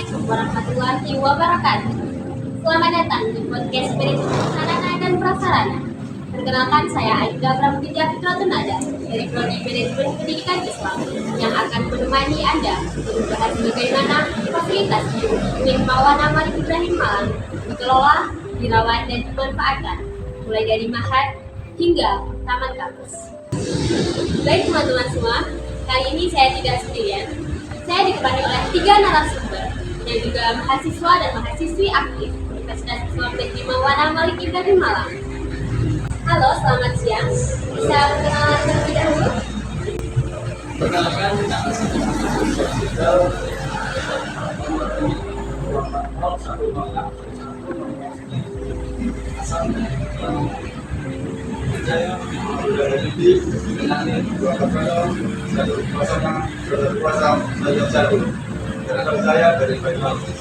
Assalamualaikum warahmatullahi wabarakatuh. Selamat datang di podcast Manajemen Sarana dan Prasarana. Perkenalkan, saya Aida Pramudia Fitratunada dari Prodi Manajemen Pendidikan Islam yang akan menemani Anda untuk membahas bagaimana fasilitas di Unit Maulana Malik Ibrahim Malang dikelola, dirawat, dan dimanfaatkan, mulai dari Mahat hingga Taman Kampus. Baik teman-teman semua, kali ini saya tidak sendirian. Saya ditemani oleh 3 narasumber yang juga mahasiswa dan mahasiswi aktif Universitas Islam Negeri Maulana Malik Ibrahim Malang. Halo, selamat siang. Bisa perkenalan terlebih dahulu? Perkenalkan, nama saya saya dari Banyuwangi.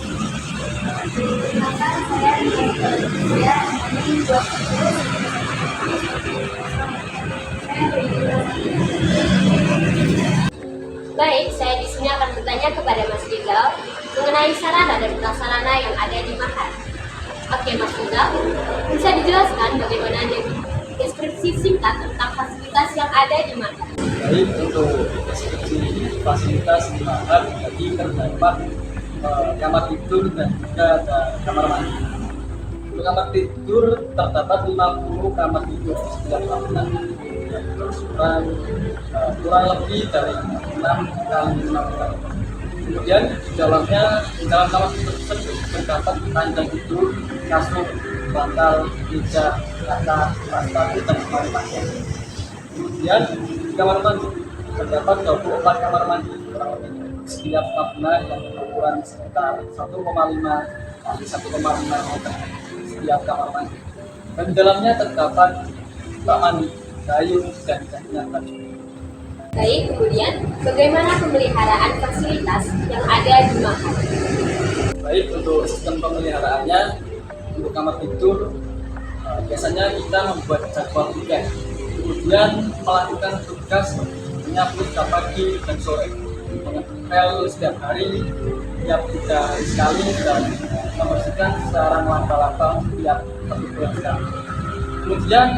Baik, saya di sini akan bertanya kepada Mas Rizal mengenai sarana dan prasarana yang ada di Mahat. Oke, Mas Rizal, bisa dijelaskan bagaimana deskripsi singkat tentang fasilitas yang ada di Mahat? Baik, untuk deskripsi fasilitas di Mahat tadi terdapat kamar tidur dan juga ada kamar mandi. Untuk kamar tidur terdapat 50 kamar tidur di setiap bangunan, yang berukuran kurang lebih dari 6 kali 6 kali. Kemudian di dalam kamar tidur tersebut terdapat ranjang tidur, kasur, bantal, meja, kaca, wastafel, dan lain-lain. Kemudian di kamar mandi terdapat 24 kamar mandi kurang lebih setiap bangunan yang berukuran sekitar 1,5 kali 1,5 meter setiap kamar mandi. Dan di dalamnya terdapat bak mandi, gayung, dan jahitan baju. Baik, kemudian bagaimana pemeliharaan fasilitas yang ada di Mahat? Baik, untuk sistem pemeliharaannya, untuk kamar tidur biasanya kita membuat jadwal weekend, kemudian melakukan tugas menyapu setiap pagi dan sore, mengepel setiap hari, tiap 3 hari sekali, dan membersihkan secara laba-laba tiap 1 bulan sekali. Kemudian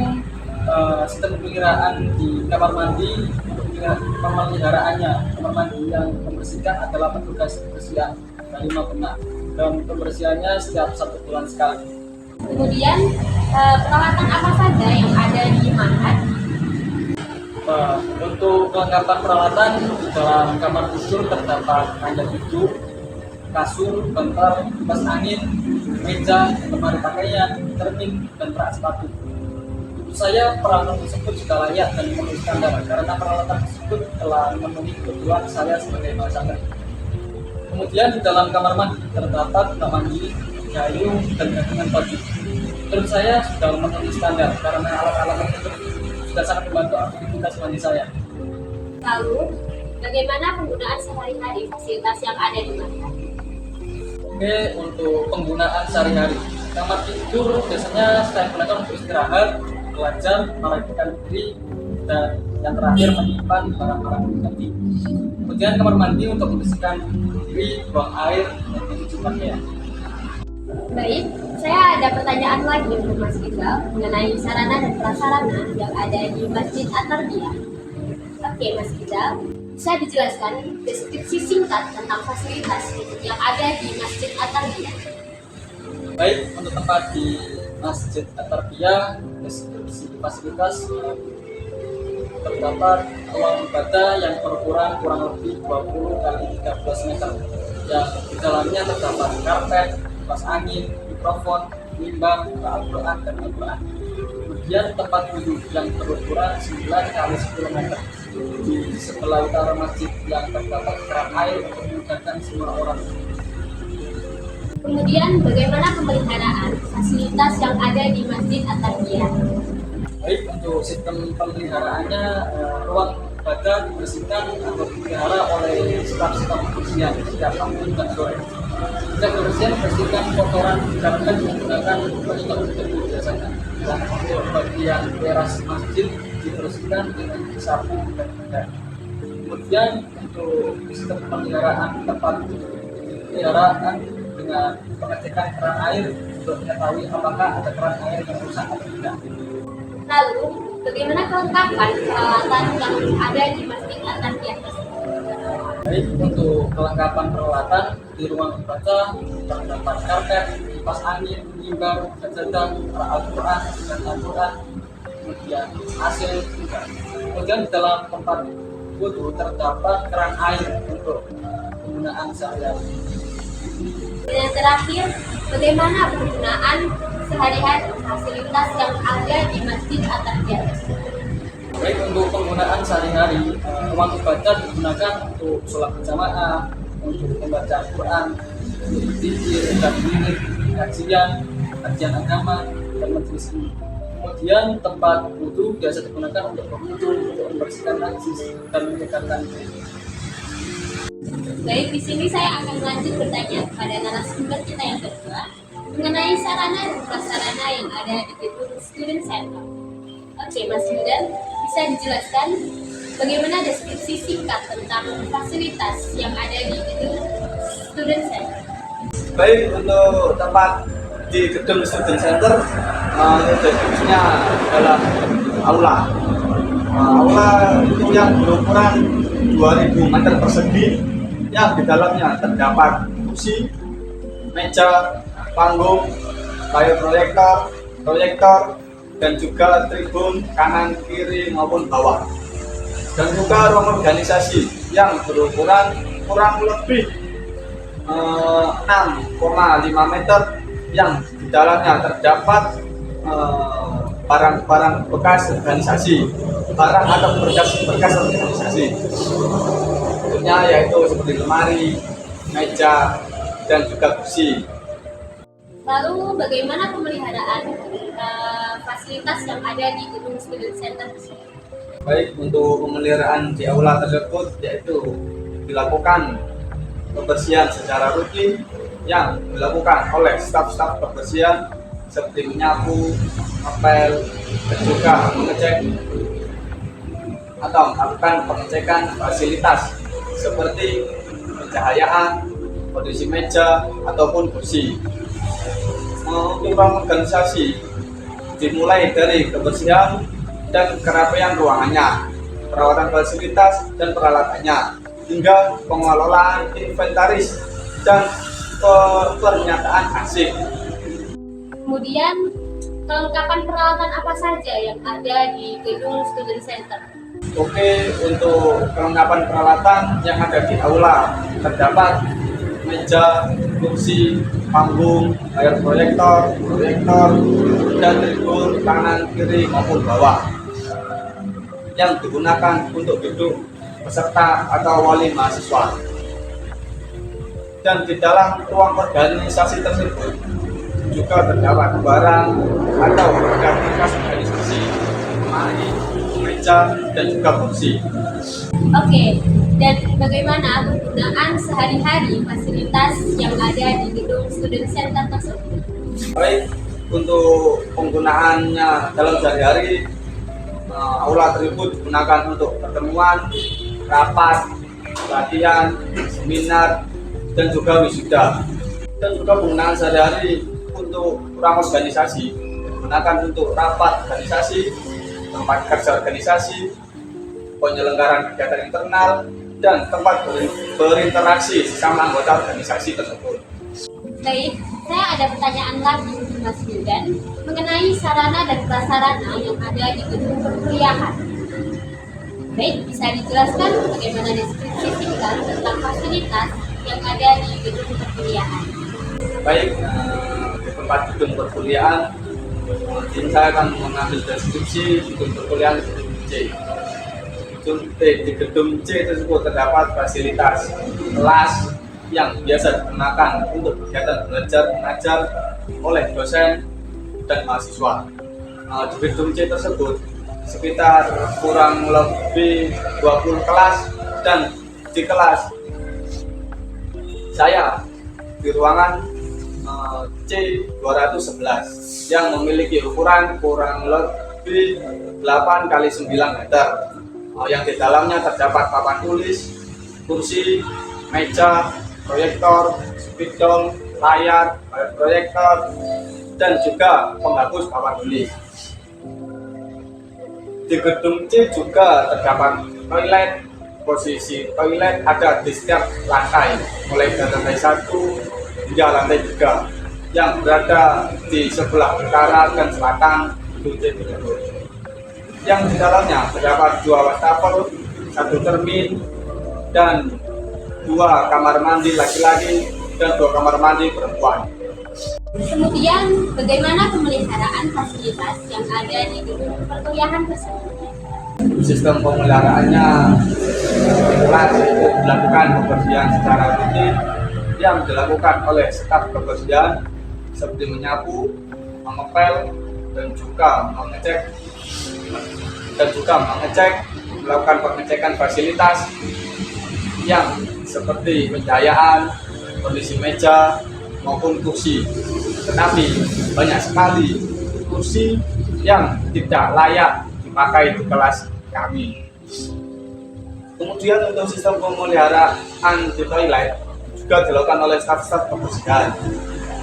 sistem pemeliharaan di kamar mandi, untuk pemeliharaannya, kamar mandi yang membersihkan adalah petugas kebersihan dari Mapena, dan pembersihannya setiap 1 bulan sekali. Kemudian peralatan apa saja yang ada di Mahat? Untuk kelengkapan peralatan di dalam kamar tidur terdapat ranjang tidur, kasur, bantal, kipas angin, meja, lemari pakaian, cermin, dan rak sepatu. Menurut saya peralatan tersebut sudah layak dan memenuhi standar karena peralatan tersebut telah memenuhi kebutuhan saya sebagai mahasiswa. Kemudian di dalam kamar mandi terdapat bak mandi, gayung, dan gantungan baju. Menurut saya sudah memenuhi standar karena alat-alat tersebut sudah sangat membantu aktivitas mandi saya. Lalu, bagaimana penggunaan sehari-hari fasilitas yang ada di Mahat? Oke, untuk penggunaan sehari-hari, kamar tidur biasanya saya gunakan untuk istirahat, belajar, merapikan diri, dan yang terakhir menyimpan barang-barang pribadi. Kemudian kamar mandi untuk membersihkan diri, buang air, dan mencuci pakaian. Baik, saya ada pertanyaan lagi untuk Mas Rizal mengenai sarana dan prasarana yang ada di Masjid At-Tarbiyah. Oke, Mas Rizal, bisa dijelaskan deskripsi singkat tentang fasilitas yang ada di Masjid At-Tarbiyah? Baik, untuk tempat di Masjid At-Tarbiyah, deskripsi fasilitas terdapat ruang ibadah yang berukuran kurang lebih 20 kali 13 meter, yang di dalamnya terdapat karpet, kipas angin, mikrofon, mimbar, Al-Quran, dan Al-Quran. Kemudian tempat wudhu yang berukuran 9 kali 10 meter di sebelah utara masjid yang terdapat keran air untuk memudahkan semua orang. Kemudian bagaimana pemeliharaan fasilitas yang ada di Masjid At-Tarbiyah? Baik, untuk sistem pemeliharaannya, ruang ibadah dibersihkan atau dipelihara oleh staf-staf kebersihan setiap pagi dan sore. Setiap kebersihan bersihkan kotoran dikarenakan menggunakan penyemprot debu biasanya. Dan untuk bagian teras masjid dibersihkan dengan sapu dan bedak. Kemudian untuk sistem pemeliharaan tempat pemeliharaan dengan pengecekan keran air untuk mengetahui apakah ada keran air yang rusak atau tidak. Lalu, bagaimana kelengkapan peralatan yang ada di masjid At-Tarbiyah? Baik, untuk kelengkapan peralatan di ruang membaca terdapat karpet, kipas angin, mimbar, sajadah, Al-Quran, dan Al-Quran, kemudian AC. Kemudian di dalam tempat wudhu terdapat keran air untuk penggunaan sehari-hari. Dan yang terakhir, bagaimana penggunaan sehari-hari fasilitas yang ada di masjid At-Tarbiyah? Baik, untuk penggunaan sehari-hari, ruang ibadah digunakan untuk sholat berjamaah, untuk membaca Al-Quran, untuk berzikir, dan wirid, kajian agama, dan majelis ilmu. Kemudian tempat wudhu biasa digunakan untuk berwudhu, untuk membersihkan najis dan menyegarkan diri. Baik, di sini saya akan lanjut bertanya kepada narasumber kita yang kedua mengenai sarana dan prasarana yang ada di gedung Student Center. Oke, Mas Yudan, bisa dijelaskan bagaimana deskripsi singkat tentang fasilitas yang ada di gedung Student Center? Baik, untuk tempat di gedung Student Center, deskripsinya adalah aula. Aula itu yang berukuran 2000 meter persegi, yang di dalamnya terdapat kursi, meja, panggung, layar proyektor, dan juga tribun kanan, kiri maupun bawah. Dan juga ruang organisasi yang berukuran kurang lebih 6,5 meter, yang di dalamnya terdapat barang-barang bekas organisasi, barang atau berkas organisasi. Tentunya yaitu seperti lemari, meja, dan juga kursi. Lalu bagaimana pemeliharaan fasilitas yang ada di gedung Student Center? Baik, untuk pemeliharaan di aula tersebut yaitu dilakukan pembersihan secara rutin yang dilakukan oleh staf-staf pembersihan seperti menyapu, ngepel, dan juga mengecek atau melakukan pengecekan fasilitas seperti pencahayaan, kondisi meja ataupun kursi. Untuk ruang organisasi dimulai dari kebersihan dan kerapian ruangannya, perawatan fasilitas dan peralatannya, hingga pengelolaan inventaris dan pernyataan hasil. Kemudian, kelengkapan peralatan apa saja yang ada di gedung Student Center? Oke, untuk kelengkapan peralatan yang ada di aula terdapat meja, kursi, panggung, layar proyektor, dan tribun kanan, kiri maupun bawah yang digunakan untuk duduk peserta atau wali mahasiswa. Dan di dalam ruang organisasi tersebut juga terdapat barang atau berkas organisasi, lemari, meja, dan juga kursi. Oke, dan bagaimana penggunaan sehari-hari fasilitas yang ada di gedung Student Center tersebut? Baik, untuk penggunaannya dalam sehari-hari, aula tersebut digunakan untuk pertemuan, rapat, latihan, seminar, dan juga wisuda. Dan juga penggunaan sehari-hari untuk ruang organisasi digunakan untuk rapat organisasi, tempat kerja organisasi, penyelenggaraan kegiatan internal, dan tempat berinteraksi sesama anggota organisasi tersebut. Baik, saya ada pertanyaan lagi untuk Mas Yudan mengenai sarana dan prasarana yang ada di gedung perkuliahan. Baik, bisa dijelaskan bagaimana deskripsi singkat tentang fasilitas yang ada di gedung perkuliahan? Baik, di tempat gedung perkuliahan, tim saya akan mengambil deskripsi gedung perkuliahan C. Di gedung C tersebut terdapat fasilitas kelas yang biasa digunakan untuk kegiatan belajar mengajar oleh dosen dan mahasiswa. Di gedung C tersebut sekitar kurang lebih 20 kelas, dan di kelas saya di ruangan C211 yang memiliki ukuran kurang lebih 8 x 9 meter, yang di dalamnya terdapat papan tulis, kursi, meja, proyektor, spidol, layar, proyektor, dan juga penghapus papan tulis. Di gedung C juga terdapat toilet. Posisi toilet ada di setiap lantai, mulai dari lantai 1 hingga lantai 3, yang berada di sebelah utara dan selatan gedung C tersebut. Yang di dalamnya terdapat 2 wastafel, 1 cermin, dan 2 kamar mandi laki-laki dan 2 kamar mandi perempuan. Kemudian, bagaimana pemeliharaan fasilitas yang ada di gedung perkuliahan tersebut? Sistem pemeliharaannya kelas itu dilakukan pembersihan secara rutin yang dilakukan oleh staf kebersihan seperti menyapu, mengepel, dan juga mengecek melakukan pengecekan fasilitas yang seperti pencahayaan, kondisi meja maupun kursi. Tetapi banyak sekali kursi yang tidak layak dipakai di kelas kami. Kemudian untuk sistem pemeliharaan di toilet juga dilakukan oleh staf-staf kebersihan.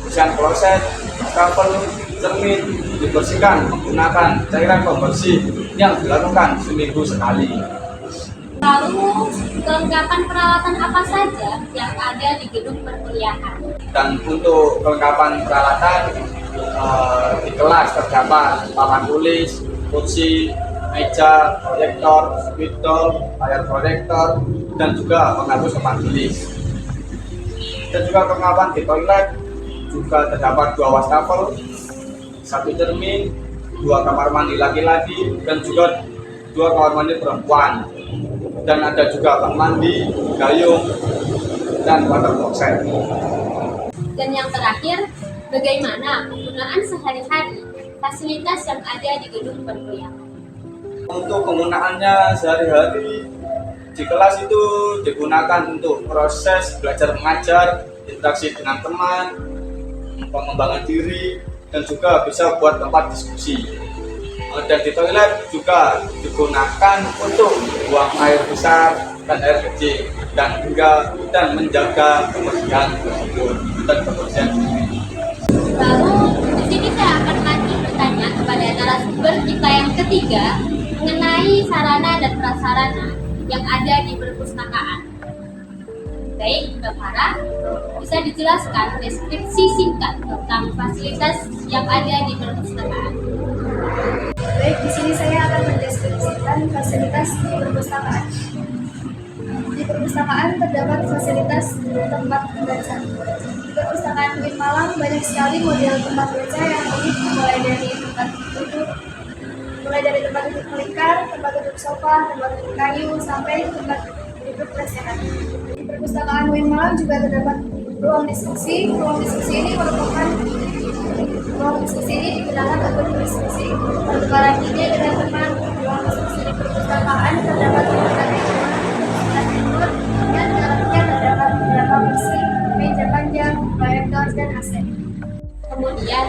Kebersihan kloset, wastafel, cermin dibersihkan menggunakan cairan pembersih yang dilakukan seminggu sekali. Lalu, kelengkapan peralatan apa saja yang ada di gedung perkuliahan? Dan untuk kelengkapan peralatan di kelas terdapat papan tulis, kursi, meja, proyektor, spidol, layar proyektor, dan juga penghapus papan tulis. Dan juga kelengkapan di toilet juga terdapat 2 wastafel, 1 cermin, 2 kamar mandi laki-laki, dan juga 2 kamar mandi perempuan. Dan ada juga bak mandi, gayung, dan water closet. Dan yang terakhir, bagaimana penggunaan sehari-hari fasilitas yang ada di gedung perkuliahan? Untuk penggunaannya sehari-hari di kelas itu digunakan untuk proses belajar mengajar, interaksi dengan teman, pengembangan diri, dan juga bisa buat tempat diskusi. Dan di toilet juga digunakan untuk buang air besar dan air kecil, dan menjaga kebersihan tersebut dan kebersihan diri. Lalu, di sini saya akan lanjut bertanya kepada narasumber kita yang ketiga mengenai sarana dan prasarana yang ada di perpustakaan. Baik, Mbak Farah, bisa dijelaskan deskripsi singkat tentang fasilitas yang ada di perpustakaan? Baik, di sini saya akan mendeskripsikan fasilitas di perpustakaan. Di perpustakaan terdapat fasilitas tempat membaca. Di perpustakaan UIN Malang banyak sekali model tempat baca yang unik, mulai dari tempat duduk melingkar, tempat duduk sofa, tempat duduk kayu, sampai tempat duduk lesehan. Di perpustakaan UIN Malang juga terdapat ruang diskusi. Ruang diskusi ini digunakan untuk berdiskusi, pertukaran ide dengan teman. Ruang diskusi di perpustakaan terdapat berbagai fitur, dan dalamnya terdapat beberapa kursi, meja panjang, proyektor, dan AC. Kemudian,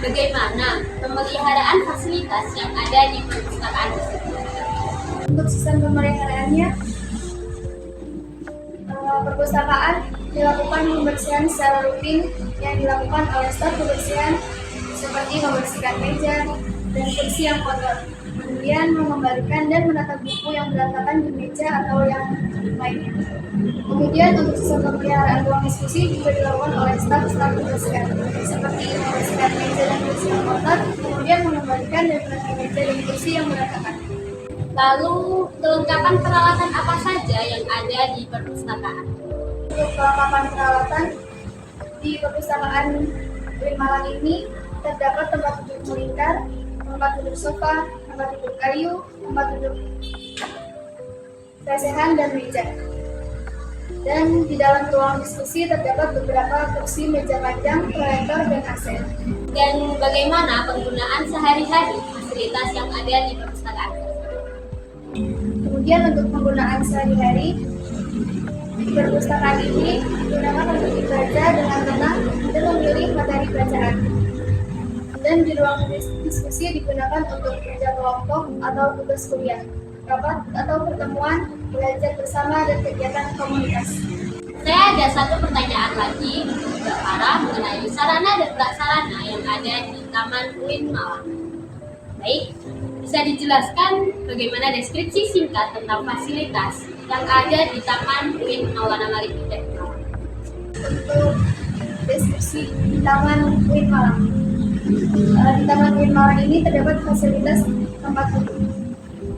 bagaimana pemeliharaan fasilitas yang ada di perpustakaan tersebut? Untuk sistem pemeliharaannya, perpustakaan dilakukan pembersihan secara rutin yang dilakukan oleh staf kebersihan, seperti membersihkan meja dan kursi yang kotor, kemudian mengembalikan dan menata buku yang berantakan di meja atau yang lainnya. Kemudian untuk sistem pemeliharaan ruang diskusi juga dilakukan oleh staf kebersihan, seperti membersihkan meja dan kursi yang kotor, kemudian mengembalikan dan menata meja dan kursi yang berantakan. Lalu, kelengkapan peralatan apa saja yang ada di perpustakaan? Untuk kelengkapan peralatan di perpustakaan UIN Malang ini terdapat tempat duduk melingkar, tempat duduk sofa, tempat duduk kayu, tempat duduk lesehan, dan meja. Dan di dalam ruang diskusi terdapat beberapa kursi, meja panjang, proyektor, dan AC. Dan bagaimana penggunaan sehari-hari fasilitas yang ada di perpustakaan? Kemudian untuk penggunaan sehari-hari, di perpustakaan ini digunakan untuk membaca dengan tenang dan memilih materi bacaan. Dan di ruang diskusi digunakan untuk kerja kelompok atau tugas kuliah, rapat atau pertemuan, belajar bersama, dan kegiatan komunitas. Saya ada satu pertanyaan lagi untuk Mbak Farah mengenai sarana dan prasarana yang ada di Taman UIN Malang. Baik, bisa dijelaskan bagaimana deskripsi singkat tentang fasilitas yang ada di Taman UIN Maulana Malik Ibn Malang? Untuk deskripsi di Taman UIN Malang. Di Taman UIN Malang ini terdapat fasilitas tempat duduk.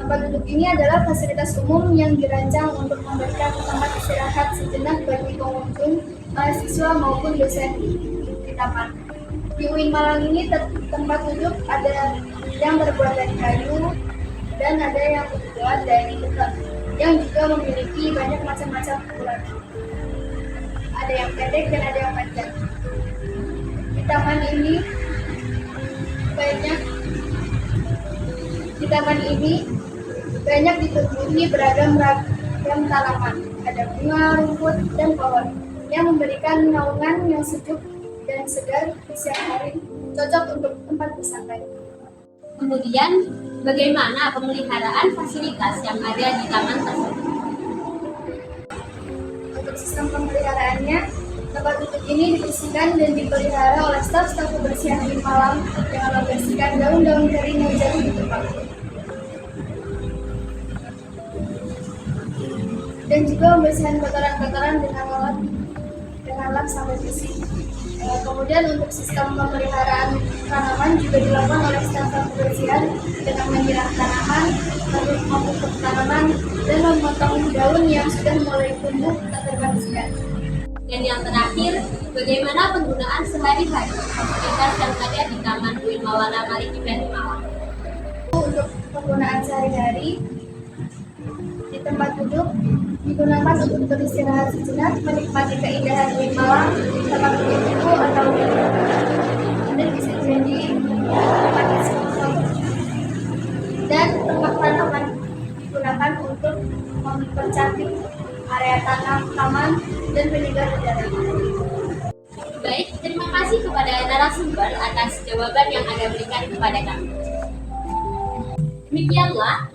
Tempat duduk ini adalah fasilitas umum yang dirancang untuk memberikan tempat istirahat sejenak bagi pengunjung, mahasiswa maupun dosen di taman. Di UIN Malang ini tempat duduk ada yang terbuat dari kayu dan ada yang terbuat dari beton yang juga memiliki banyak macam-macam ukuran. Ada yang pendek dan ada yang panjang. Di taman ini banyak ditumbuhi beragam tanaman. Ada bunga, rumput, dan pohon yang memberikan naungan yang sejuk dan segar di siang hari, cocok untuk tempat bersantai. Kemudian, bagaimana pemeliharaan fasilitas yang ada di taman tersebut? Untuk sistem pemeliharaannya, tempat duduk ini dibersihkan dan dipelihara oleh staf kebersihan di Malang dengan membersihkan daun-daun kering yang jatuh di tempat. Dan juga membersihkan kotoran-kotoran dengan lap sampai bersih. Kemudian untuk sistem pemeliharaan tanaman juga dilakukan oleh staf kebersihan dengan menyiram tanaman, memupuk tanaman, dan memotong daun yang sudah mulai tumbuh tak terkondisikan. Dan yang terakhir, bagaimana penggunaan sehari-hari fasilitas yang ada di Taman UIN Maulana Malik Ibn Malang? Untuk penggunaan sehari-hari di tempat duduk digunakan untuk beristirahat sejenak, menikmati keindahan UIN Malang, tempat duduk itu atau dan bisa jadi tempat istirahat. Dan tempat tanaman digunakan untuk mempercantik area taman dan penyegar udara. Baik, terima kasih kepada narasumber atas jawaban yang Anda berikan kepada kami. Demikianlah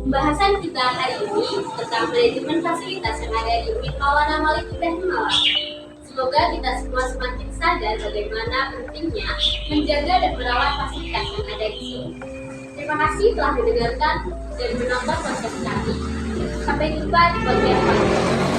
pembahasan kita hari ini tentang manajemen fasilitas yang ada di UIN Maulana Malik Ibn Malang. Semoga kita semua semakin sadar bagaimana pentingnya menjaga dan merawat fasilitas yang ada di sini. Terima kasih telah mendengarkan dan menonton podcast kami. Sampai jumpa di podcast selanjutnya.